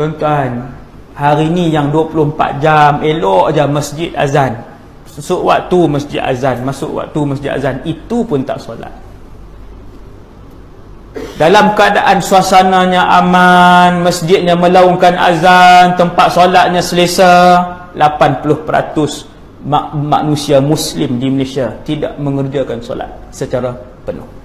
Tuan-tuan, hari ni yang 24 jam elok aja masjid azan, masuk waktu masjid azan, masuk waktu masjid azan, itu pun tak solat. Dalam keadaan suasananya aman, masjidnya melaungkan azan, tempat solatnya selesa, 80% manusia Muslim di Malaysia tidak mengerjakan solat secara penuh.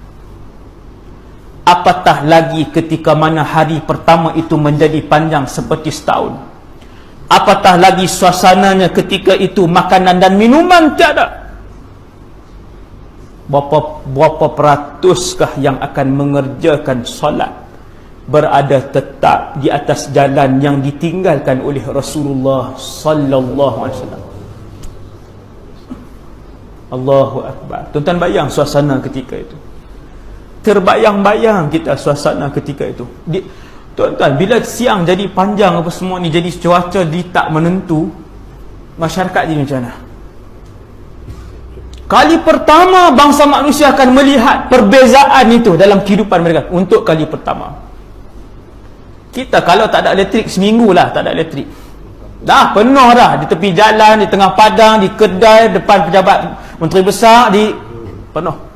Apatah lagi ketika mana hari pertama itu menjadi panjang seperti setahun. Apatah lagi suasananya ketika itu makanan dan minuman tiada. Berapa peratuskah yang akan mengerjakan solat berada tetap di atas jalan yang ditinggalkan oleh Rasulullah sallallahu alaihi wasallam. Allahu akbar. Tuan-tuan bayang suasana ketika itu. Terbayang-bayang kita suasana ketika itu. Tuan-tuan, bila siang jadi panjang apa semua ni, jadi cuaca tak menentu, masyarakat jadi macam mana? Kali pertama bangsa manusia akan melihat perbezaan itu dalam kehidupan mereka. Untuk kali pertama. Kita kalau tak ada elektrik, seminggu lah tak ada elektrik. Dah penuh dah di tepi jalan, di tengah padang, di kedai, depan pejabat menteri besar, di penuh.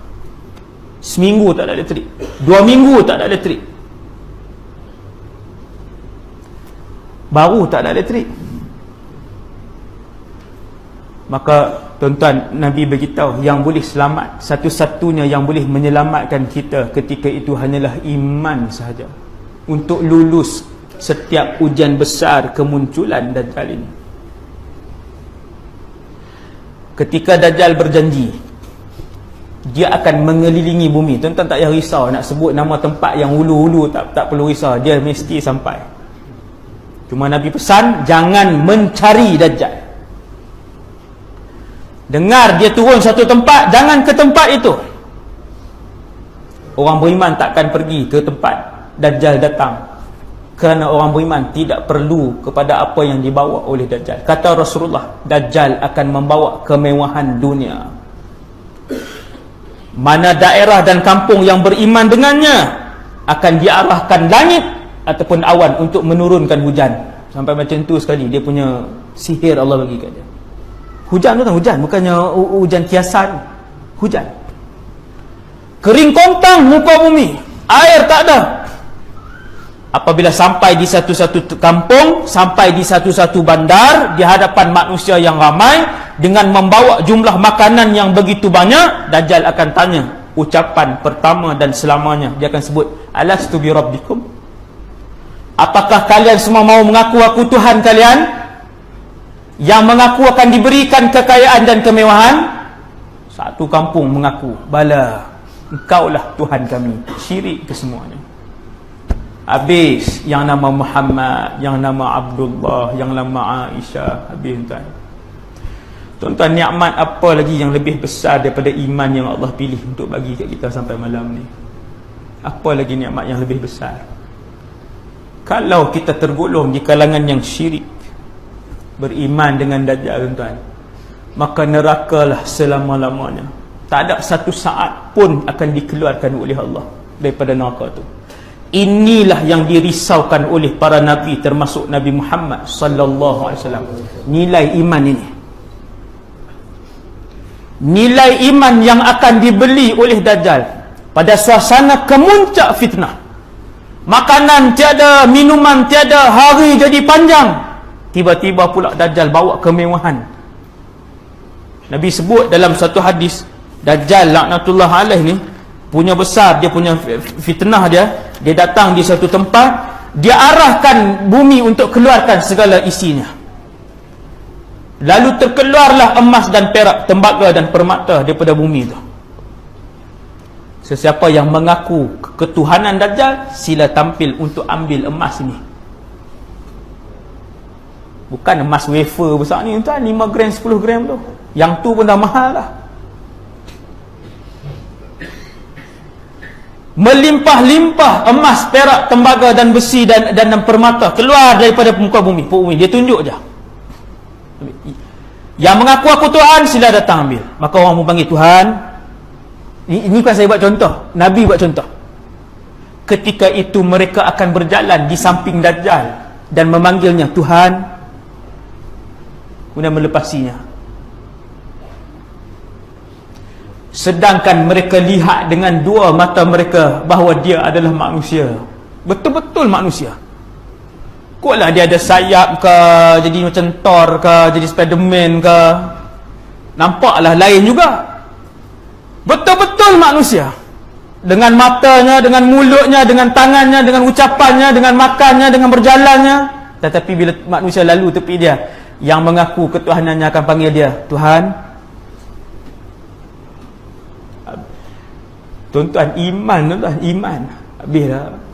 Seminggu tak ada elektrik, 2 minggu tak ada elektrik, baru tak ada elektrik. Maka tuan-tuan, Nabi beritahu yang boleh selamat, satu-satunya yang boleh menyelamatkan kita ketika itu hanyalah iman sahaja, untuk lulus setiap ujian besar kemunculan Dajjal ini. Ketika Dajjal berjanji dia akan mengelilingi bumi, tuan-tuan tak payah risau nak sebut nama tempat yang hulu-hulu, tak perlu risau, dia mesti sampai. Cuma Nabi pesan jangan mencari Dajjal. Dengar dia turun satu tempat, jangan ke tempat itu. Orang beriman takkan pergi ke tempat Dajjal datang, kerana orang beriman tidak perlu kepada apa yang dibawa oleh Dajjal. Kata Rasulullah, Dajjal akan membawa kemewahan dunia. Mana daerah dan kampung yang beriman dengannya, akan diarahkan langit ataupun awan untuk menurunkan hujan. Sampai macam tu sekali dia punya sihir Allah bagi kat dia. Hujan tu kan hujan, bukannya hujan kiasan. Hujan. Kering kontang muka bumi, air tak ada. Apabila sampai di satu-satu kampung, sampai di satu-satu bandar, di hadapan manusia yang ramai, dengan membawa jumlah makanan yang begitu banyak, Dajjal akan tanya ucapan pertama dan selamanya. Dia akan sebut, Alastu bi rabbikum? Apakah kalian semua mau mengaku aku Tuhan kalian? Yang mengaku akan diberikan kekayaan dan kemewahan? Satu kampung mengaku, bala, engkaulah Tuhan kami. Syirik kesemuanya. Habis yang nama Muhammad, yang nama Abdullah, yang nama Aisyah, habis tuan. Tuan-tuan, nikmat apa lagi yang lebih besar daripada iman yang Allah pilih untuk bagi kat kita sampai malam ni? Apa lagi nikmat yang lebih besar? Kalau kita tergolong di kalangan yang syirik, beriman dengan Dajjal tuan-tuan, maka nerakalah selama-lamanya. Tak ada satu saat pun akan dikeluarkan oleh Allah daripada neraka tu. Inilah yang dirisaukan oleh para nabi, termasuk Nabi Muhammad sallallahu alaihi wasallam. Nilai iman ini, nilai iman yang akan dibeli oleh Dajjal pada suasana kemuncak fitnah. Makanan tiada, minuman tiada, hari jadi panjang. Tiba-tiba pula Dajjal bawa kemewahan. Nabi sebut dalam satu hadis, Dajjal laknatullah alaih ni punya besar, dia punya fitnah dia datang di satu tempat, dia arahkan bumi untuk keluarkan segala isinya. Lalu terkeluarlah emas dan perak, tembaga dan permata daripada bumi itu. Sesiapa yang mengaku ketuhanan Dajjal, sila tampil untuk ambil emas ini. Bukan emas wafer besar ni tuan, 5 gram 10 gram tu. Yang tu pun dah mahal dah. Melimpah-limpah emas, perak, tembaga dan besi dan permata keluar daripada muka bumi. Dia tunjuk je. Yang mengaku aku Tuhan, sila datang ambil. Maka orang pun panggil Tuhan. Ini bukan saya buat contoh, Nabi buat contoh. Ketika itu mereka akan berjalan di samping Dajjal dan memanggilnya Tuhan, kemudian melepasinya. Sedangkan mereka lihat dengan dua mata mereka bahawa dia adalah manusia, betul-betul manusia. Kuatlah dia ada sayap ke, jadi macam Thor ke, jadi Spiderman ke, nampaklah lain juga. Betul-betul manusia, dengan matanya, dengan mulutnya, dengan tangannya, dengan ucapannya, dengan makannya, dengan berjalannya. Tetapi bila manusia lalu tepi dia, yang mengaku ketuhanannya akan panggil dia Tuhan. Tuan-tuan, iman, tuan-tuan, iman. Habislah.